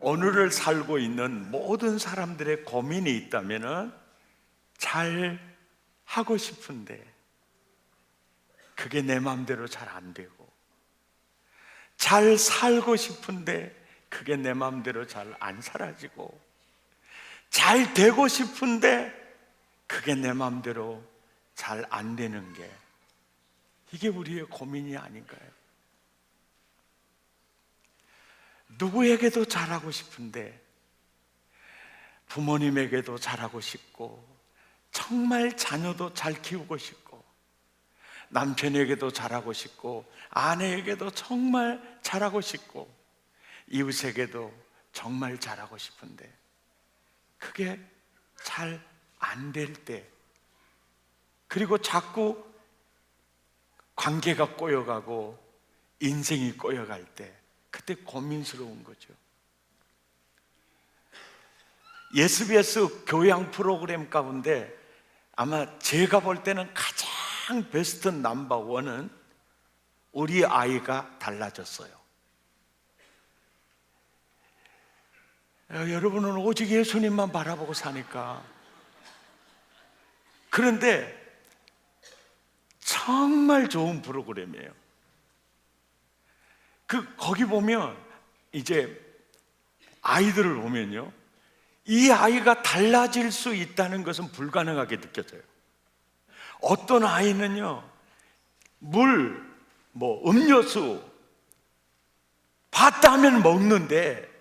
오늘을 살고 있는 모든 사람들의 고민이 있다면은 잘 하고 싶은데 그게 내 마음대로 잘 안 되고, 잘 살고 싶은데 그게 내 마음대로 잘 안 사라지고, 잘 되고 싶은데 그게 내 마음대로 잘 안 되는 게, 이게 우리의 고민이 아닌가요? 누구에게도 잘하고 싶은데, 부모님에게도 잘하고 싶고, 정말 자녀도 잘 키우고 싶고, 남편에게도 잘하고 싶고, 아내에게도 정말 잘하고 싶고, 이웃에게도 정말 잘하고 싶은데 그게 잘 안 될 때, 그리고 자꾸 관계가 꼬여가고 인생이 꼬여갈 때, 그때 고민스러운 거죠. SBS 교양 프로그램 가운데 아마 제가 볼 때는 가장 베스트 넘버 원은 우리 아이가 달라졌어요. 여러분은 오직 예수님만 바라보고 사니까. 그런데 정말 좋은 프로그램이에요. 거기 보면 이제 아이들을 보면요, 이 아이가 달라질 수 있다는 것은 불가능하게 느껴져요. 어떤 아이는요, 물, 음료수 봤다 하면 먹는데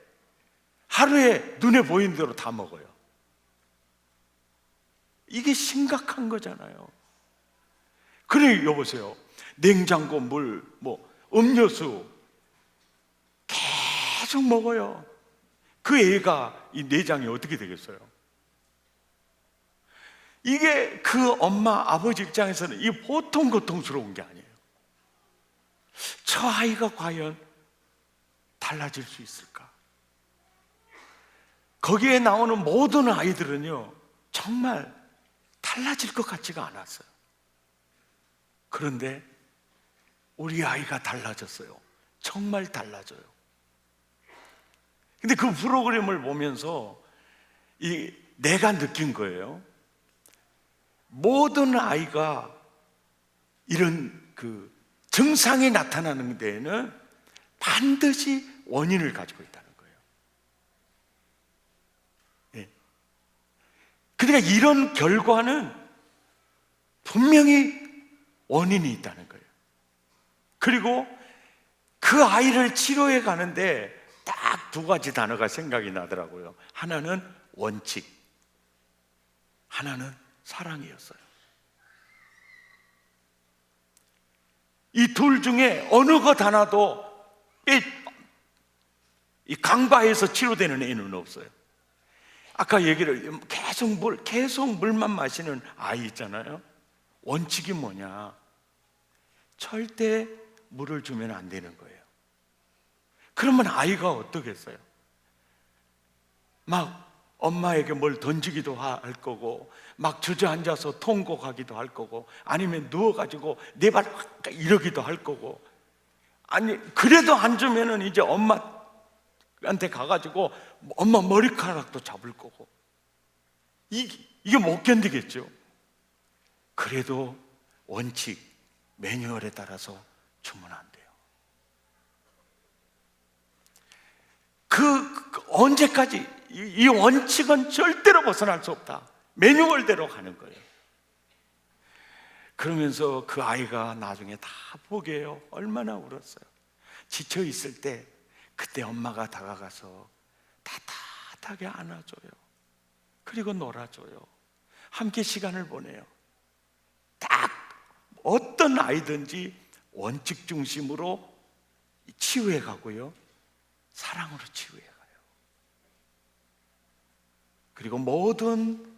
하루에 눈에 보이는 대로 다 먹어요. 이게 심각한 거잖아요. 그래, 여보세요. 냉장고 물, 음료수 계속 먹어요. 그 애가 이 내장이 어떻게 되겠어요? 이게 그 엄마, 아버지 입장에서는 이 보통 고통스러운 게 아니에요. 저 아이가 과연 달라질 수 있을까? 거기에 나오는 모든 아이들은요, 정말 달라질 것 같지가 않았어요. 그런데 우리 아이가 달라졌어요. 정말 달라져요. 근데 그 프로그램을 보면서 내가 느낀 거예요. 모든 아이가 이런 증상이 나타나는 데에는 반드시 원인을 가지고 있다는 거예요. 예. 그러니까 이런 결과는 분명히 원인이 있다는 거예요. 그리고 그 아이를 치료해 가는데 딱 두 가지 단어가 생각이 나더라고요. 하나는 원칙, 하나는 사랑이었어요. 이 둘 중에 어느 것 하나도 이 강바에서 치료되는 애는 없어요. 아까 얘기를 계속 물만 마시는 아이 있잖아요. 원칙이 뭐냐? 절대 물을 주면 안 되는 거예요. 그러면 아이가 어떻겠어요? 막 엄마에게 뭘 던지기도 할 거고, 막 주저앉아서 통곡하기도 할 거고, 아니면 누워가지고 내 발 이러기도 할 거고, 아니 그래도 안 주면은 이제 엄마한테 가가지고 엄마 머리카락도 잡을 거고, 이게 못 견디겠죠. 그래도 원칙, 매뉴얼에 따라서 주면 안 돼요. 언제까지 이 원칙은 절대로 벗어날 수 없다. 매뉴얼대로 가는 거예요. 그러면서 그 아이가 나중에 다 보게요. 얼마나 울었어요. 지쳐 있을 때 그때 엄마가 다가가서 따뜻하게 안아줘요. 그리고 놀아줘요. 함께 시간을 보내요. 딱 어떤 아이든지 원칙 중심으로 치유해 가고요, 사랑으로 치유해 가요. 그리고 모든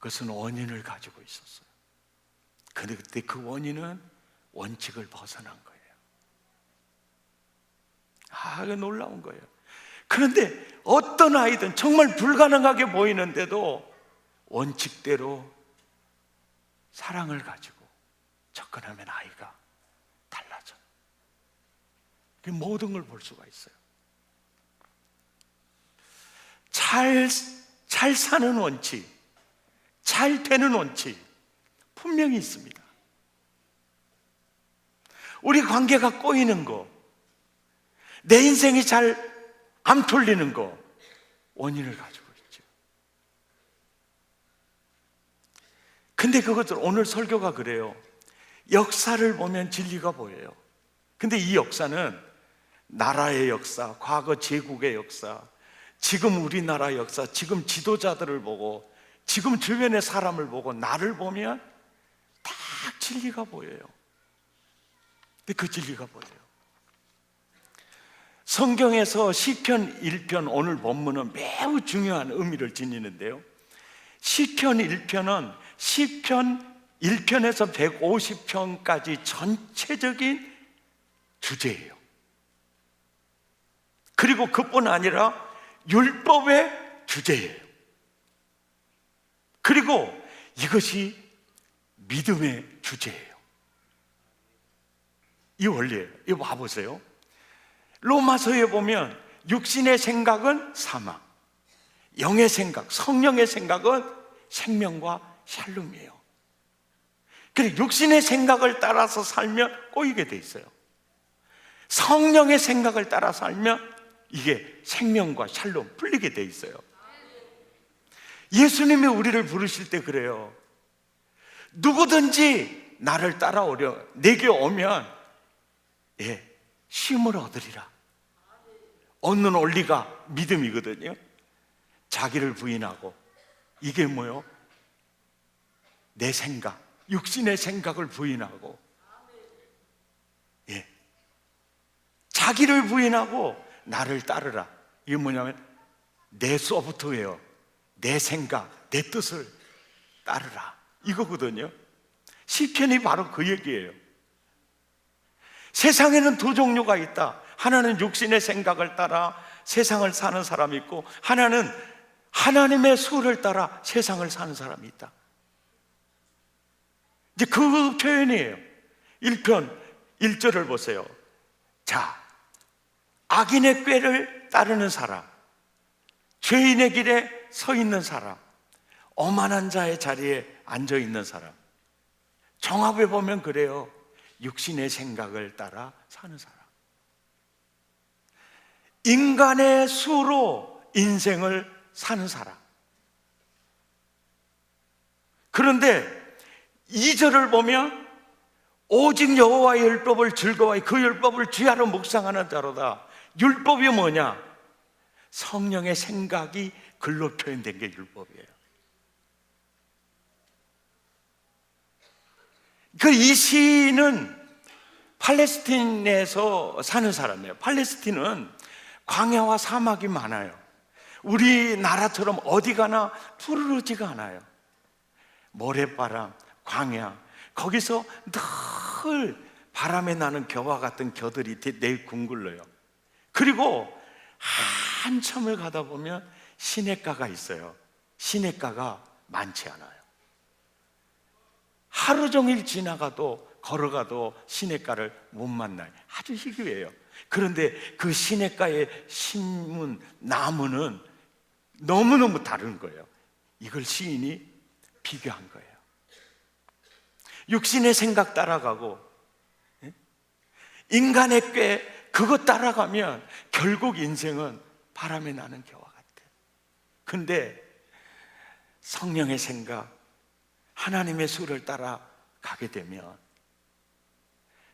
것은 원인을 가지고 있었어요. 그런데 그때 그 원인은 원칙을 벗어난 거예요. 그 놀라운 거예요. 그런데 어떤 아이든 정말 불가능하게 보이는데도 원칙대로 사랑을 가지고 접근하면 아이가 달라져요. 그 모든 걸 볼 수가 있어요. 잘 사는 원칙, 잘 되는 원칙 분명히 있습니다. 우리 관계가 꼬이는 거, 내 인생이 잘 안 풀리는 거, 원인을 가지고 있죠. 근데 그것들 오늘 설교가 그래요. 역사를 보면 진리가 보여요. 근데 이 역사는 나라의 역사, 과거 제국의 역사, 지금 우리나라 역사, 지금 지도자들을 보고, 지금 주변의 사람을 보고, 나를 보면 다 진리가 보여요. 근데 그 진리가 보여요. 성경에서 시편 1편, 오늘 본문은 매우 중요한 의미를 지니는데요. 시편 1편은 시편 1편에서 150편까지 전체적인 주제예요. 그리고 그뿐 아니라 율법의 주제예요. 그리고 이것이 믿음의 주제예요. 이 원리예요. 이거 봐보세요. 로마서에 보면 육신의 생각은 사망, 영의 생각, 성령의 생각은 생명과 샬롬이에요. 그래, 육신의 생각을 따라서 살면 꼬이게 돼 있어요. 성령의 생각을 따라 살면 이게 생명과 샬롬 풀리게 돼 있어요. 예수님이 우리를 부르실 때 그래요. 누구든지 나를 따라오려 내게 오면 쉼을 얻으리라. 얻는 원리가 믿음이거든요. 자기를 부인하고, 이게 뭐요? 내 생각, 육신의 생각을 부인하고, 자기를 부인하고 나를 따르라. 이게 뭐냐면 내 소프트웨어, 내 생각, 내 뜻을 따르라, 이거거든요. 시편이 바로 그 얘기예요. 세상에는 두 종류가 있다. 하나는 육신의 생각을 따라 세상을 사는 사람이 있고, 하나는 하나님의 수를 따라 세상을 사는 사람이 있다. 이제 그 표현이에요. 1편 1절을 보세요. 자, 악인의 꾀를 따르는 사람, 죄인의 길에 서 있는 사람, 오만한 자의 자리에 앉아 있는 사람. 종합해 보면 그래요. 육신의 생각을 따라 사는 사람, 인간의 수로 인생을 사는 사람. 그런데 2절을 보면 오직 여호와의 율법을 즐거워해 그 율법을 주야로 묵상하는 자로다. 율법이 뭐냐? 성령의 생각이 글로 표현된 게 율법이에요. 그 이 시인은 팔레스틴에서 사는 사람이에요. 팔레스틴은 광야와 사막이 많아요. 우리나라처럼 어디 가나 푸르르지가 않아요. 모래바람, 광야, 거기서 늘 바람에 나는 겨와 같은 겨들이 내궁굴러요. 그리고 한참을 가다 보면 시냇가가 있어요. 시냇가가 많지 않아요. 하루 종일 지나가도, 걸어가도 시냇가를 못 만나요. 아주 희귀해요. 그런데 그 시냇가에 심은 나무는 너무너무 다른 거예요. 이걸 시인이 비교한 거예요. 육신의 생각 따라가고 인간의 꾀, 그거 따라가면 결국 인생은 바람에 나는 겨와 같아요. 근데 성령의 생각, 하나님의 수를 따라 가게 되면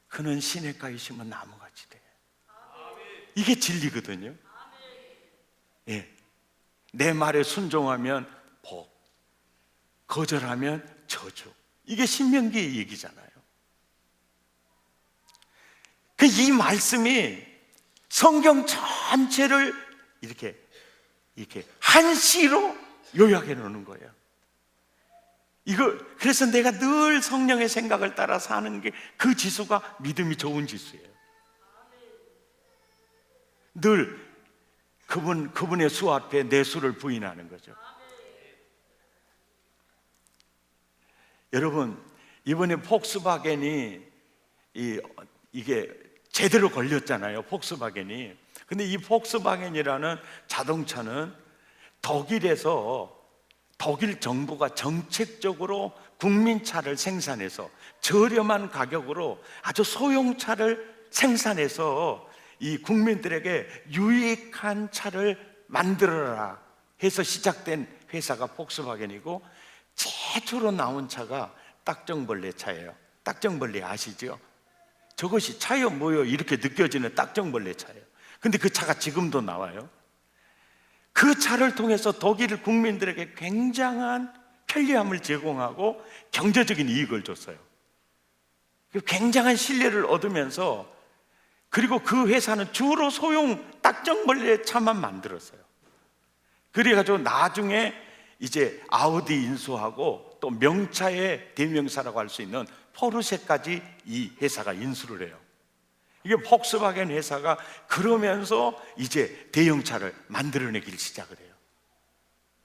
그는 시냇가에 심은 나무같이 돼요. 이게 진리거든요. 내 말에 순종하면 복, 거절하면 저주. 이게 신명기의 얘기잖아요. 이 말씀이 성경 전체를 이렇게 한 시로 요약해 놓는 거예요. 그래서 내가 늘 성령의 생각을 따라 사는 게, 그 지수가 믿음이 좋은 지수예요. 늘 그분의 수 앞에 내 수를 부인하는 거죠. 여러분, 이번에 폭스바겐이 이게 제대로 걸렸잖아요, 폭스바겐이. 근데 이 폭스바겐이라는 자동차는 독일에서 독일 정부가 정책적으로 국민차를 생산해서 저렴한 가격으로 아주 소형차를 생산해서 이 국민들에게 유익한 차를 만들어라 해서 시작된 회사가 폭스바겐이고, 최초로 나온 차가 딱정벌레 차예요. 딱정벌레 아시죠? 저것이 차요 뭐요 이렇게 느껴지는 딱정벌레 차예요. 근데 그 차가 지금도 나와요. 그 차를 통해서 독일 국민들에게 굉장한 편리함을 제공하고 경제적인 이익을 줬어요. 굉장한 신뢰를 얻으면서, 그리고 그 회사는 주로 소형 딱정벌레 차만 만들었어요. 그래가지고 나중에 이제 아우디 인수하고 또 명차의 대명사라고 할 수 있는 포르쉐까지 이 회사가 인수를 해요. 이게 폭스바겐 회사가 그러면서 이제 대형차를 만들어내기 시작을 해요.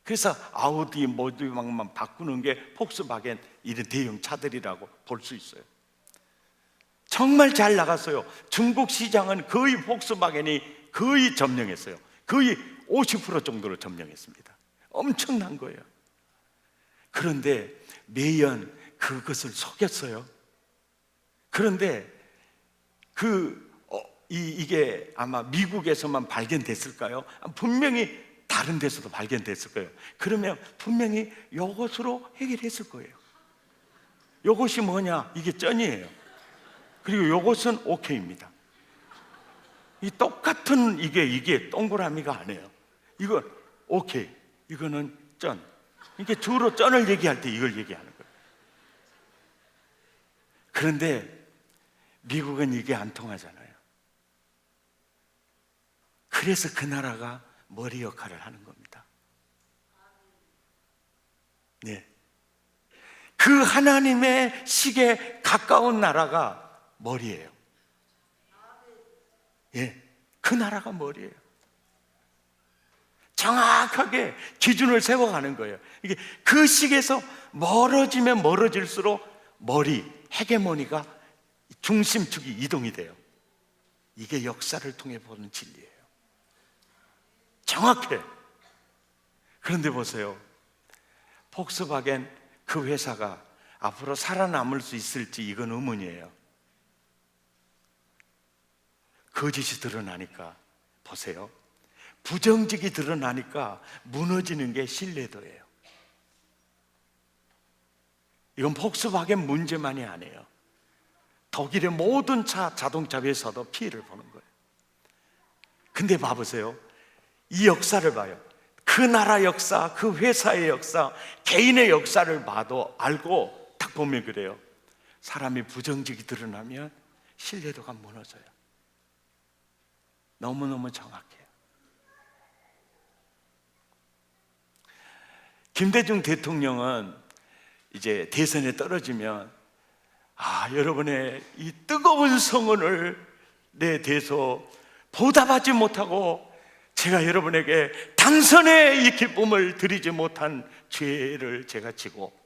그래서 아우디 모듈만 바꾸는 게 폭스바겐 이런 대형차들이라고 볼 수 있어요. 정말 잘 나갔어요. 중국 시장은 거의 폭스바겐이 거의 점령했어요. 거의 50% 정도로 점령했습니다. 엄청난 거예요. 그런데 매연 그것을 속였어요. 그런데 이게 아마 미국에서만 발견됐을까요? 분명히 다른 데서도 발견됐을 거예요. 그러면 분명히 이것으로 해결했을 거예요. 이것이 뭐냐? 이게 쩐이에요. 그리고 이것은 오케이입니다. 이 똑같은 이게 동그라미가 아니에요. 이거 오케이, 이거는 쩐. 이게 주로 쩐을 얘기할 때 이걸 얘기하는 거예요. 그런데 미국은 이게 안 통하잖아요. 그래서 그 나라가 머리 역할을 하는 겁니다. 네. 그 하나님의 식에 가까운 나라가 머리예요. 예, 그 나라가 머리예요. 정확하게 기준을 세워가는 거예요. 이게 그 식에서 멀어지면 멀어질수록 머리, 헤게모니가 중심축이 이동이 돼요. 이게 역사를 통해 보는 진리예요. 정확해. 그런데 보세요. 폭스바겐 그 회사가 앞으로 살아남을 수 있을지 이건 의문이에요. 거짓이 드러나니까, 보세요. 부정직이 드러나니까 무너지는 게 신뢰도예요. 이건 폭스바겐 문제만이 아니에요. 독일의 모든 자동차 회사도 피해를 보는 거예요. 근데 봐보세요. 이 역사를 봐요. 그 나라 역사, 그 회사의 역사, 개인의 역사를 봐도 알고 딱 보면 그래요. 사람이 부정직이 드러나면 신뢰도가 무너져요. 너무너무 정확해요. 김대중 대통령은 이제 대선에 떨어지면 여러분의 이 뜨거운 성원을 내 대해서 보답하지 못하고 제가 여러분에게 당선의 이 기쁨을 드리지 못한 죄를 제가 지고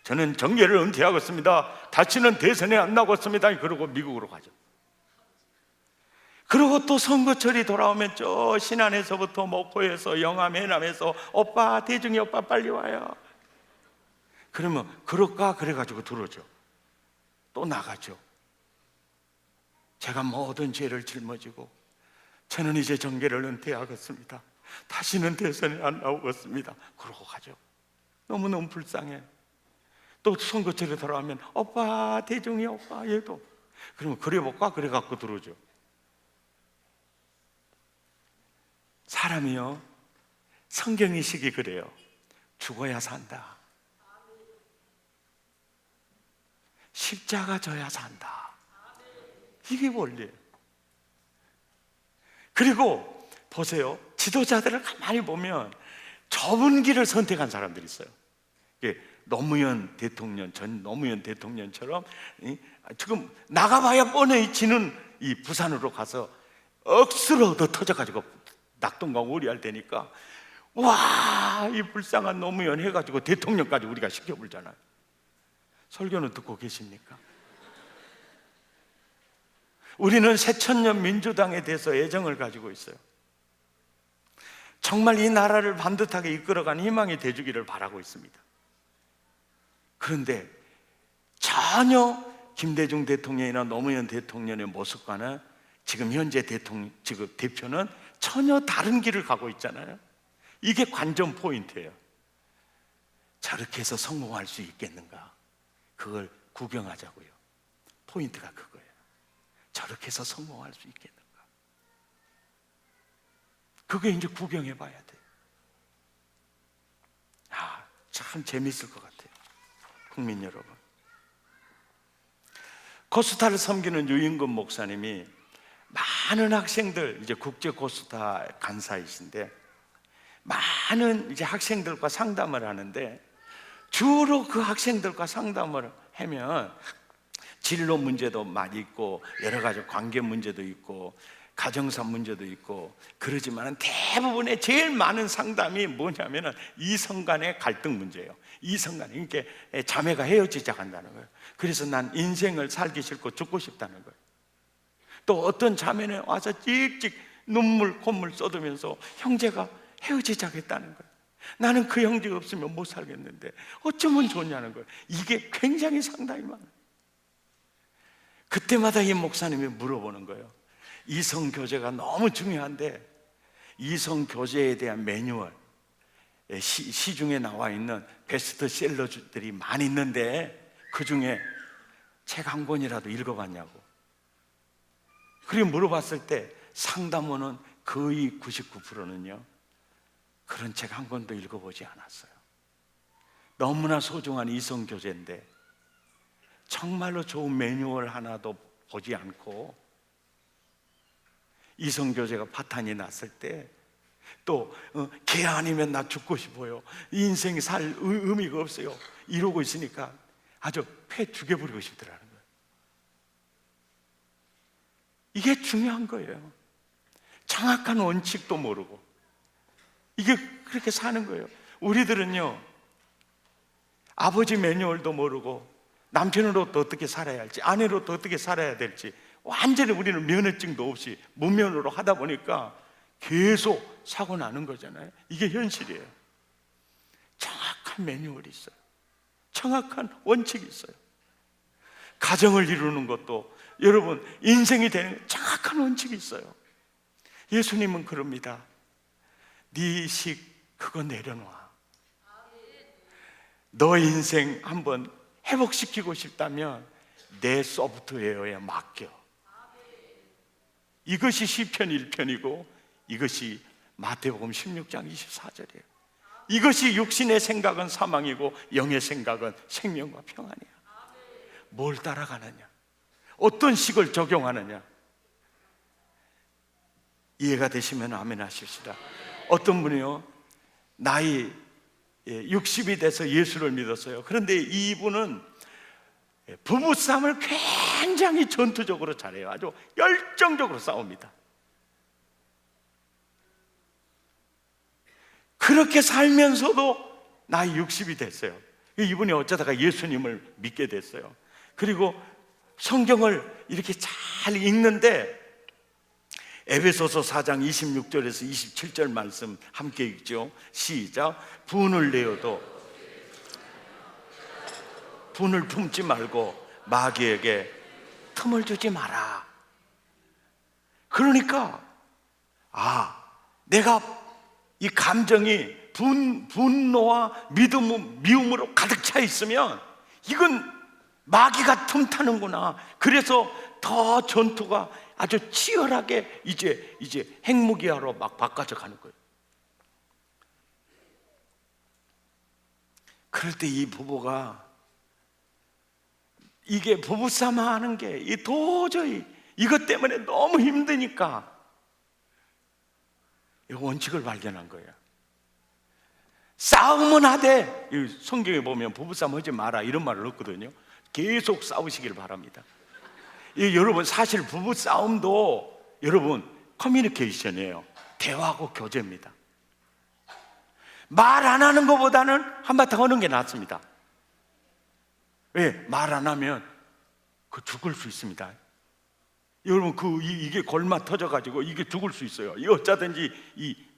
저는 정계를 은퇴하겠습니다. 다시는 대선에 안 나오겠습니다. 그러고 미국으로 가죠. 그리고 또 선거철이 돌아오면 저 신안에서부터 목포에서 영암 해남에서 오빠, 대중이 오빠 빨리 와요. 그러면 그럴까 그래가지고 들어오죠. 또 나가죠. 제가 모든 죄를 짊어지고 저는 이제 정계를 은퇴하겠습니다. 다시는 대선에 안 나오겠습니다. 그러고 가죠. 너무너무 불쌍해. 또 선거철에 돌아오면 오빠, 대중이 오빠, 얘도. 그러면 그래 볼까 그래갖고 들어오죠. 사람이요, 성경의식이 그래요. 죽어야 산다. 십자가 져야 산다. 이게 원리예요. 그리고 보세요. 지도자들을 가만히 보면 좁은 길을 선택한 사람들이 있어요. 노무현 대통령, 전 노무현 대통령처럼 지금 나가봐야 뻔히 지는 이 부산으로 가서 억수로 얻어 터져가지고 낙동강 오리알 되니까 와, 이 불쌍한 노무현 해가지고 대통령까지 우리가 시켜불잖아요. 설교는 듣고 계십니까? 우리는 새천년 민주당에 대해서 애정을 가지고 있어요. 정말 이 나라를 반듯하게 이끌어가는 희망이 돼주기를 바라고 있습니다. 그런데 전혀 김대중 대통령이나 노무현 대통령의 모습과는 지금 현재 대표는 전혀 다른 길을 가고 있잖아요. 이게 관전 포인트예요. 저렇게 해서 성공할 수 있겠는가? 그걸 구경하자고요. 포인트가 그거예요. 저렇게 해서 성공할 수 있겠는가? 그게 이제 구경해 봐야 돼요. 참 재밌을 것 같아요. 국민 여러분, 코스타를 섬기는 유인근 목사님이 많은 학생들, 이제 국제 코스타 간사이신데 많은 이제 학생들과 상담을 하는데, 주로 그 학생들과 상담을 하면 진로 문제도 많이 있고 여러 가지 관계 문제도 있고 가정사 문제도 있고 그러지만 대부분의 제일 많은 상담이 뭐냐면은 이성 간의 갈등 문제예요. 이성 간에, 그러니까 자매가 헤어지자 한다는 거예요. 그래서 난 인생을 살기 싫고 죽고 싶다는 거예요. 또 어떤 자매는 와서 찍찍 눈물 콧물 쏟으면서 형제가 헤어지자겠다는 거예요. 나는 그 형제가 없으면 못 살겠는데 어쩌면 좋냐는 거예요. 이게 굉장히 상당히 많아요. 그때마다 이 목사님이 물어보는 거예요. 이성 교제가 너무 중요한데 이성 교제에 대한 매뉴얼, 시중에 나와 있는 베스트셀러들이 많이 있는데 그 중에 책 한 권이라도 읽어봤냐고. 그리고 물어봤을 때 상담원은 거의 99%는요 그런 책 한 권도 읽어보지 않았어요. 너무나 소중한 이성 교제인데 정말로 좋은 매뉴얼 하나도 보지 않고 이성 교제가 파탄이 났을 때 또 걔 아니면 나 죽고 싶어요, 인생이 살 의미가 없어요, 이러고 있으니까 아주 패 죽여버리고 싶더라는 거예요. 이게 중요한 거예요. 정확한 원칙도 모르고 이게 그렇게 사는 거예요. 우리들은요 아버지 매뉴얼도 모르고 남편으로도 어떻게 살아야 할지, 아내로도 어떻게 살아야 될지 완전히 우리는 면허증도 없이 무면허로 하다 보니까 계속 사고 나는 거잖아요. 이게 현실이에요. 정확한 매뉴얼이 있어요. 정확한 원칙이 있어요. 가정을 이루는 것도 여러분 인생이 되는 정확한 원칙이 있어요. 예수님은 그럽니다. 네 식 그거 내려놔. 너 인생 한번 회복시키고 싶다면 내 소프트웨어에 맡겨. 이것이 시편 1편이고 이것이 마태복음 16장 24절이에요. 이것이 육신의 생각은 사망이고 영의 생각은 생명과 평안이야. 뭘 따라가느냐, 어떤 식을 적용하느냐. 이해가 되시면 아멘 하십시다. 어떤 분이요 나이 60이 돼서 예수를 믿었어요. 그런데 이분은 부부싸움을 굉장히 전투적으로 잘해요. 아주 열정적으로 싸웁니다. 그렇게 살면서도 나이 60이 됐어요. 이분이 어쩌다가 예수님을 믿게 됐어요. 그리고 성경을 이렇게 잘 읽는데 에베소서 4장 26절에서 27절 말씀 함께 읽죠. 시작. 분을 내어도 분을 품지 말고 마귀에게 틈을 주지 마라. 그러니까 내가 이 감정이 분노와 미움으로 가득 차 있으면 이건 마귀가 틈타는구나. 그래서 더 전투가 아주 치열하게 이제 핵무기화로 막 바꿔져 가는 거예요. 그럴 때 이 부부가 이게 부부싸움 하는 게 도저히 이것 때문에 너무 힘드니까 이 원칙을 발견한 거예요. 싸움은 하되, 성경에 보면 부부싸움 하지 마라 이런 말을 없거든요. 계속 싸우시길 바랍니다. 여러분 사실 부부싸움도 여러분 커뮤니케이션이에요. 대화하고 교제입니다. 말 안 하는 것보다는 한바탕 하는 게 낫습니다. 왜? 말 안 하면 그 죽을 수 있습니다. 여러분 이게 골마 터져가지고 이게 죽을 수 있어요. 이 어쩌든지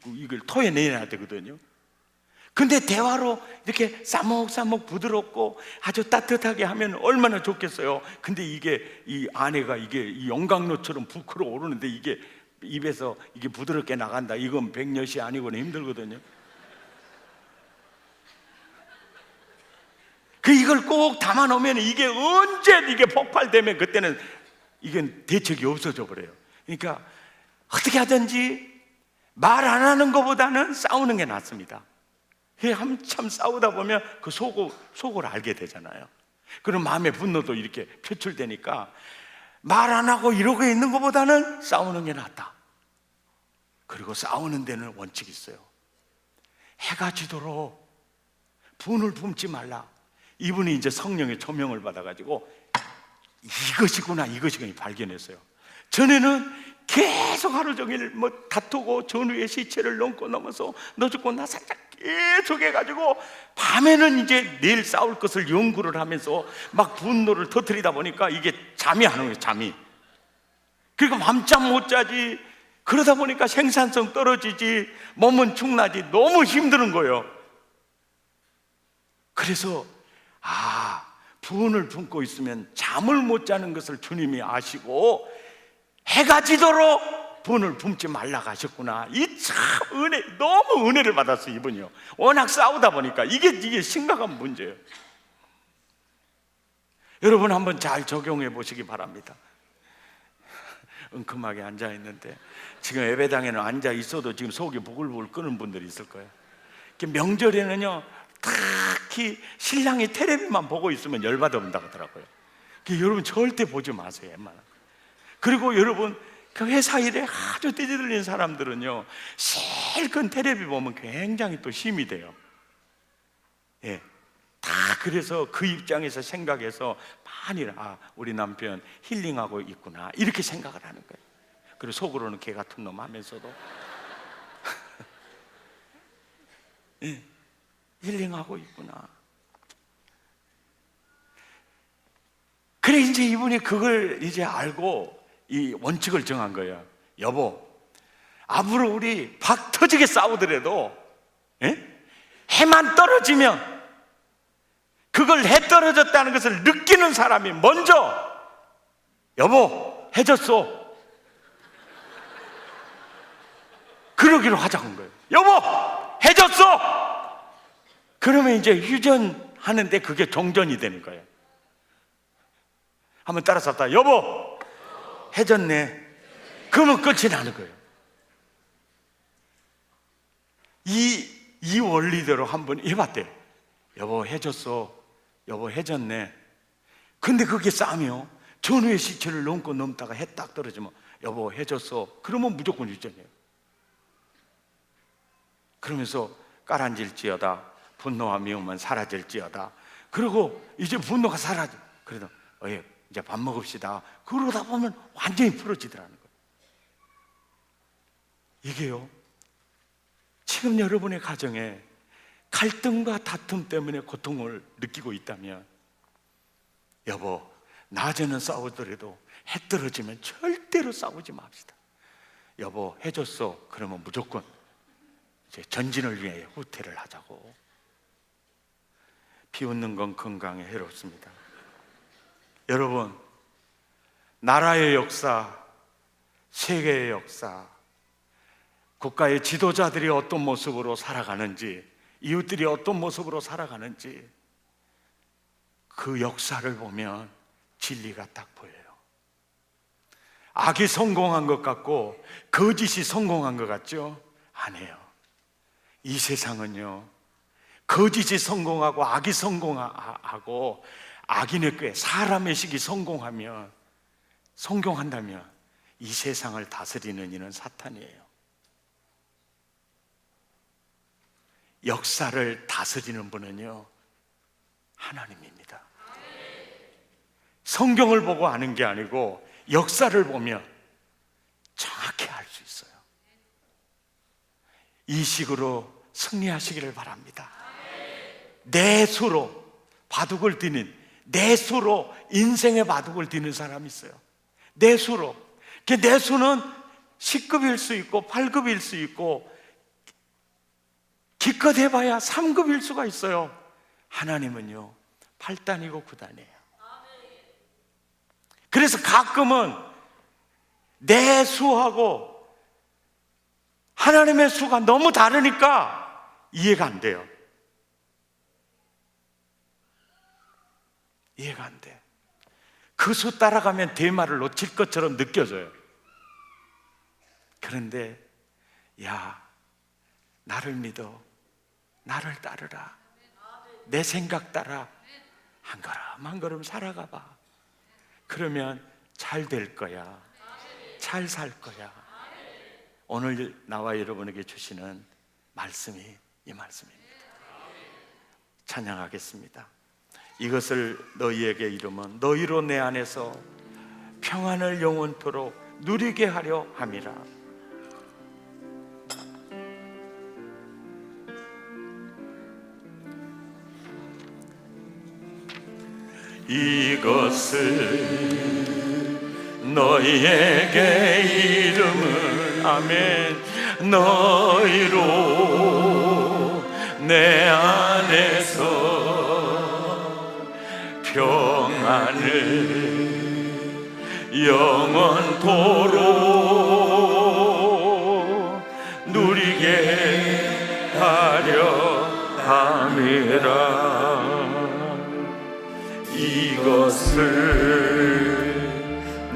이걸 토해내야 되거든요. 근데 대화로 이렇게 싸먹싸먹 부드럽고 아주 따뜻하게 하면 얼마나 좋겠어요. 근데 이게 이 안에가 이게 이 용광로처럼 부풀어 오르는데 이게 입에서 이게 부드럽게 나간다. 이건 백년이 아니고는 힘들거든요. 이걸 꼭 담아 놓으면 이게 언제 이게 폭발되면 그때는 이건 대책이 없어져 버려요. 그러니까 어떻게 하든지 말 안 하는 것보다는 싸우는 게 낫습니다. 한참 싸우다 보면 그 속을 알게 되잖아요. 그럼 마음의 분노도 이렇게 표출되니까 말 안 하고 이러고 있는 것보다는 싸우는 게 낫다. 그리고 싸우는 데는 원칙이 있어요. 해가 지도록 분을 품지 말라. 이분이 이제 성령의 조명을 받아가지고 이것이구나 발견했어요. 전에는 계속 하루 종일 다투고 전우의 시체를 넘고 넘어서 너 죽고 나 살짝 계속 해가지고 밤에는 이제 내일 싸울 것을 연구를 하면서 막 분노를 터뜨리다 보니까 이게 잠이 안 오는 거예요. 잠이. 그러니까 밤잠 못 자지. 그러다 보니까 생산성 떨어지지, 몸은 축나지. 너무 힘드는 거예요. 그래서 분을 품고 있으면 잠을 못 자는 것을 주님이 아시고 해가 지도록 분을 품지 말라고 하셨구나. 이 참 너무 은혜를 받았어요. 이분이요. 워낙 싸우다 보니까 이게 심각한 문제예요. 여러분 한번 잘 적용해 보시기 바랍니다. 은큼하게 앉아 있는데 지금 예배당에는 앉아 있어도 지금 속이 부글부글 끓는 분들이 있을 거예요. 명절에는요, 특히 신랑이 텔레비만 보고 있으면 열받아 온다고 하더라고요. 여러분 절대 보지 마세요. 웬만하면. 그리고 여러분 그 회사 일에 아주 떼들리는 사람들은요, 실컷 텔레비 보면 굉장히 또 힘이 돼요. 예, 다 그래서 그 입장에서 생각해서 많이 우리 남편 힐링하고 있구나 이렇게 생각을 하는 거예요. 그리고 속으로는 개 같은 놈 하면서도 예, 힐링하고 있구나. 그래 이제 이분이 그걸 이제 알고 이 원칙을 정한 거예요. 여보, 앞으로 우리 박 터지게 싸우더라도 해만 떨어지면 그걸 해 떨어졌다는 것을 느끼는 사람이 먼저 여보 해졌어 그러기로 하자는 거예요. 여보 해졌어. 그러면 이제 휴전하는데 그게 종전이 되는 거예요. 한번 따라서 합시다. 여보 해졌네. 그러면 끝이 나는 거예요. 이 원리대로 한번 해봤대요. 여보 해졌어. 여보 해졌네. 근데 그게 싸면 전우의 시체를 넘고 넘다가 해 딱 떨어지면 여보 해졌어. 그러면 무조건 유전이에요. 그러면서 깔아앉을지어다. 분노와 미움은 사라질지어다. 그리고 이제 분노가 사라져. 그래도 이제 밥 먹읍시다. 그러다 보면 완전히 풀어지더라는 거예요. 이게요, 지금 여러분의 가정에 갈등과 다툼 때문에 고통을 느끼고 있다면 여보 낮에는 싸우더라도 해 떨어지면 절대로 싸우지 맙시다. 여보 해줬어. 그러면 무조건 이제 전진을 위해 후퇴를 하자고. 비웃는 건 건강에 해롭습니다. 여러분, 나라의 역사, 세계의 역사, 국가의 지도자들이 어떤 모습으로 살아가는지, 이웃들이 어떤 모습으로 살아가는지 그 역사를 보면 진리가 딱 보여요. 악이 성공한 것 같고 거짓이 성공한 것 같죠? 아니에요. 이 세상은요, 거짓이 성공하고 악이 성공하고 악인의 꾀, 사람의 식이 성공한다면 이 세상을 다스리는 이는 사탄이에요. 역사를 다스리는 분은요 하나님입니다. 성경을 보고 아는 게 아니고 역사를 보면 정확히 알 수 있어요. 이 식으로 승리하시기를 바랍니다. 내 수로 바둑을 뛰는, 내 수로 인생의 바둑을 뛰는 사람이 있어요. 내 수로 내 수는 10급일 수 있고 8급일 수 있고 기껏 해봐야 3급일 수가 있어요. 하나님은요 8단이고 9단이에요. 그래서 가끔은 내 수하고 하나님의 수가 너무 다르니까 이해가 안 돼요. 이해가 안 돼. 그 수 따라가면 대마를 놓칠 것처럼 느껴져요. 그런데 야, 나를 믿어, 나를 따르라, 내 생각 따라 한 걸음 한 걸음 살아가 봐. 그러면 잘 될 거야. 잘 살 거야. 오늘 나와 여러분에게 주시는 말씀이 이 말씀입니다. 찬양하겠습니다. 이것을 너희에게 이루면 너희로 내 안에서 평안을 영원토록 누리게 하려 함이라. 이것을 너희에게 이름을 아멘 너희로 내 안에서 평안을 영원토록 누리게 하려 함이라. 이것을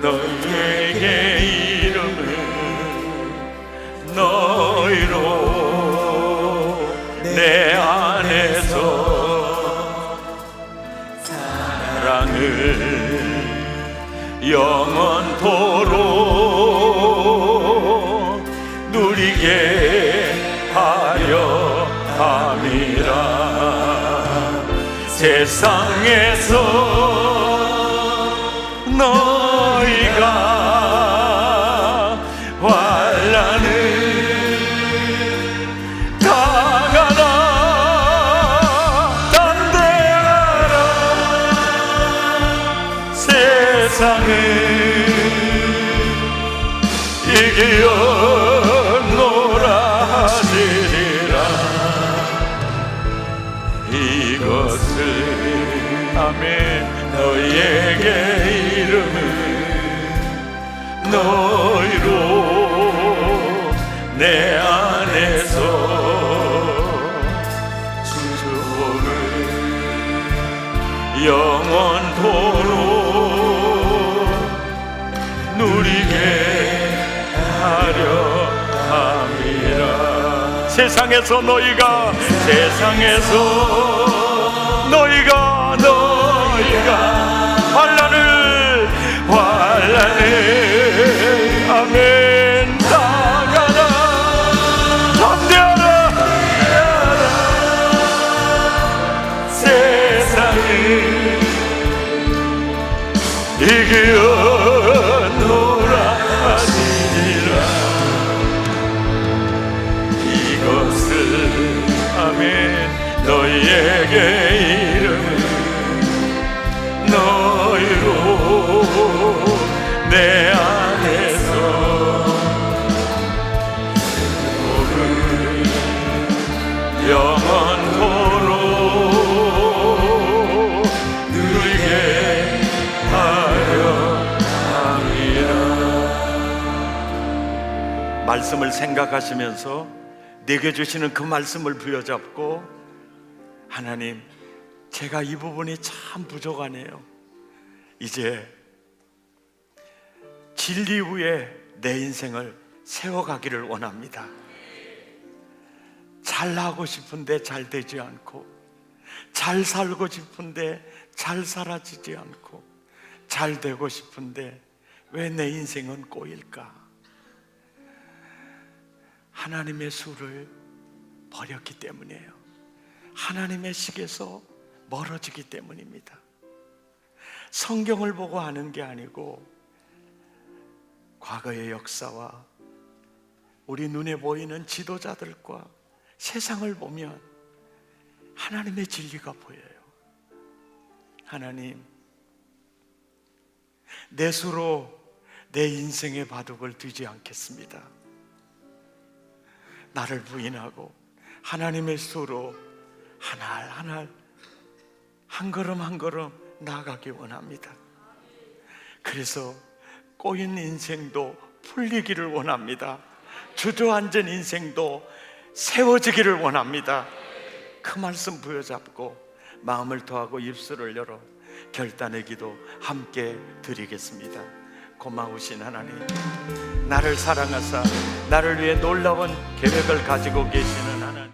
너희에게 이름을 너희로 내 안에서 사랑을 영원토록 누리게 하려 함이라. 세상에서 너희가 환난을 당하나 담대하라. 세상을 이기었노라 하시리라. 이것을 아멘 너희에게 이름을 너희로 내 안에서 축복을 영원토록 누리게 하려 함이라. 세상에서 너희가 환난을 아멘 당하라 담대하라. 세상을 이기었노라 하시리라. 이것을 아멘 너희에게 이름을 너희로 내 안에서 복을 영원토록 누리게 하려 함이라. 말씀을 생각하시면서 내게 주시는 그 말씀을 부여잡고 하나님, 제가 이 부분이 참 부족하네요. 이제 진리 위에 내 인생을 세워가기를 원합니다. 잘하고 싶은데 잘 되지 않고, 잘 살고 싶은데 잘 살아지지 않고, 잘 되고 싶은데 왜 내 인생은 꼬일까? 하나님의 수를 버렸기 때문이에요. 하나님의 식에서 멀어지기 때문입니다. 성경을 보고 하는 게 아니고 과거의 역사와 우리 눈에 보이는 지도자들과 세상을 보면 하나님의 진리가 보여요. 하나님, 내 수로 내 인생의 바둑을 두지 않겠습니다. 나를 부인하고 하나님의 수로 한 알 한 알, 한 걸음 한 걸음 나아가기 원합니다. 그래서 꼬인 인생도 풀리기를 원합니다. 주저앉은 인생도 세워지기를 원합니다. 그 말씀 부여잡고 마음을 더하고 입술을 열어 결단의 기도 함께 드리겠습니다. 고마우신 하나님, 나를 사랑하사 나를 위해 놀라운 계획을 가지고 계시는